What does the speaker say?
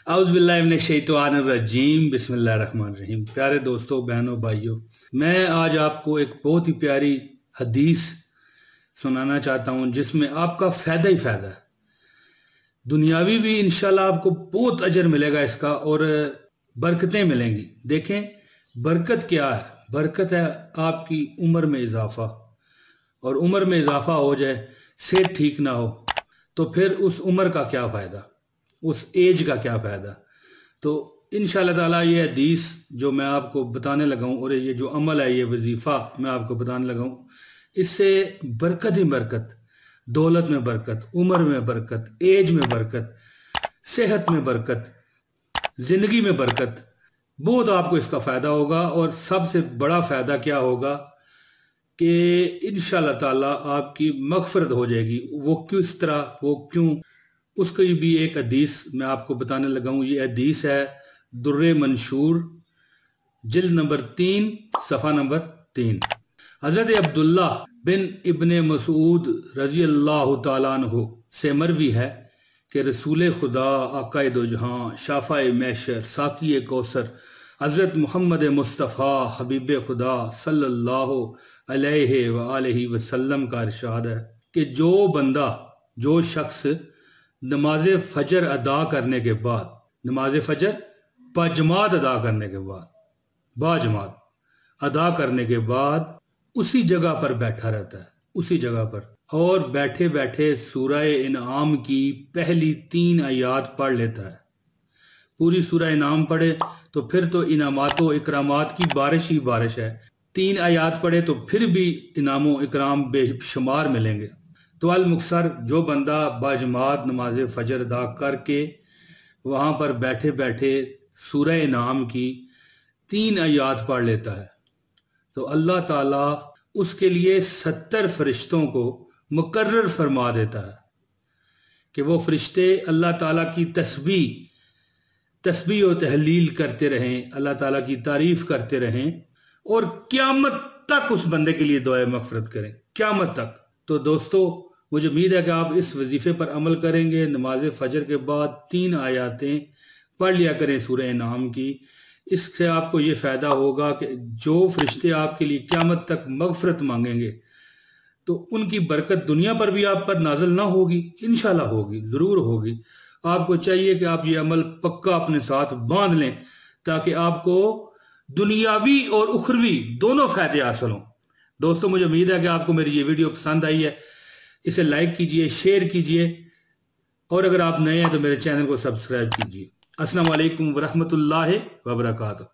आउज़ बिल्लाहि मिनश शैतानिर रजीम बिस्मिल्लाहिर रहमानिर रहीम। प्यारे दोस्तों, बहनों, भाइयों, मैं आज आपको एक बहुत ही प्यारी हदीस सुनाना चाहता हूँ जिसमें आपका फ़ायदा ही फ़ायदा है। दुनियावी भी इंशाल्लाह आपको बहुत अजर मिलेगा इसका, और बरकतें मिलेंगी। देखें, बरकत क्या है? बरकत है आपकी उम्र में इजाफा। और उम्र में इजाफा हो जाए, सेहत ठीक ना हो, तो फिर उस उम्र का क्या फ़ायदा, उस एज का क्या फ़ायदा। तो इंशाअल्लाह ताला ये हदीस जो मैं आपको बताने लगा हूँ, और ये जो अमल है, ये वजीफ़ा मैं आपको बताने लगा हूँ, इससे बरकत ही बरकत, दौलत में बरकत, उम्र में बरकत, एज में बरकत, सेहत में बरकत, ज़िंदगी में बरकत, बहुत आपको इसका फ़ायदा होगा। और सबसे बड़ा फ़ायदा क्या होगा कि इंशाअल्लाह ताला आपकी मग़फ़िरत हो जाएगी। वो किस तरह, वो क्यों, उसकी भी एक हदीस मैं आपको बताने लगा हूँ। ये हदीस है दुर्रे मंशूर, जिल्द नंबर 3, सफ़ा नंबर 3। हज़रत अब्दुल्ला बिन इब्ने मसूद रज़ी अल्लाह तआला अन्हु से मरवी है कि रसूल खुदा, आक़ाए दो जहां, शाफ़ाए महशर, साक़ी कौसर, हज़रत मोहम्मद मुस्तफ़ा हबीब खुदा सल्लल्लाहु अलैहि वआलैहि वसल्लम का इरशाद है कि जो बंदा, जो शख्स नमाज फ़जर अदा करने के बाद, नमाज फ़जर बाजमात अदा करने के बाद, बाजमात अदा करने के बाद उसी जगह पर बैठा रहता है, उसी जगह पर, और बैठे बैठे सूरह इनाम की पहली 3 आयात पढ़ लेता है। पूरी सूरह इनाम पढ़े तो फिर तो इनामातो इकरामात की बारिश ही बारिश है। 3 आयात पढ़े तो फिर भी इनामो इकराम बेशुमार मिलेंगे। तो अल मुक्सर, जो बंदा बाजमात नमाज फ़जर अदा करके वहाँ पर बैठे बैठे सूरह इनाम की 3 आयात पढ़ लेता है, तो अल्लाह ताला उसके लिए 70 फरिश्तों को मुकर्रर फरमा देता है कि वो फरिश्ते अल्लाह ताला की तस्बीह और तहलील करते रहें, अल्लाह ताला की तारीफ करते रहें, और क़यामत तक उस बंदे के लिए दुआ मग़फ़िरत करें, क़यामत तक। तो दोस्तों, मुझे उम्मीद है कि आप इस वजीफ़े पर अमल करेंगे। नमाज फ़जर के बाद 3 आयातें पढ़ लिया करें सूरह इनाम की। इससे आपको ये फ़ायदा होगा कि जो फरिश्ते आपके लिए क़यामत तक मग़फ़िरत मांगेंगे, तो उनकी बरकत दुनिया पर भी आप पर नाज़िल ना होगी, इंशाअल्लाह होगी, ज़रूर होगी। आपको चाहिए कि आप ये अमल पक्का अपने साथ बांध लें, ताकि आपको दुनियावी और उखरवी दोनों फ़ायदे हासिल हों। दोस्तों, मुझे उम्मीद है कि आपको मेरी ये वीडियो पसंद आई है। इसे लाइक कीजिए, शेयर कीजिए, और अगर आप नए हैं तो मेरे चैनल को सब्सक्राइब कीजिए। अस्सलामु अलैकुम वरहमतुल्लाहि वबरकातुहू।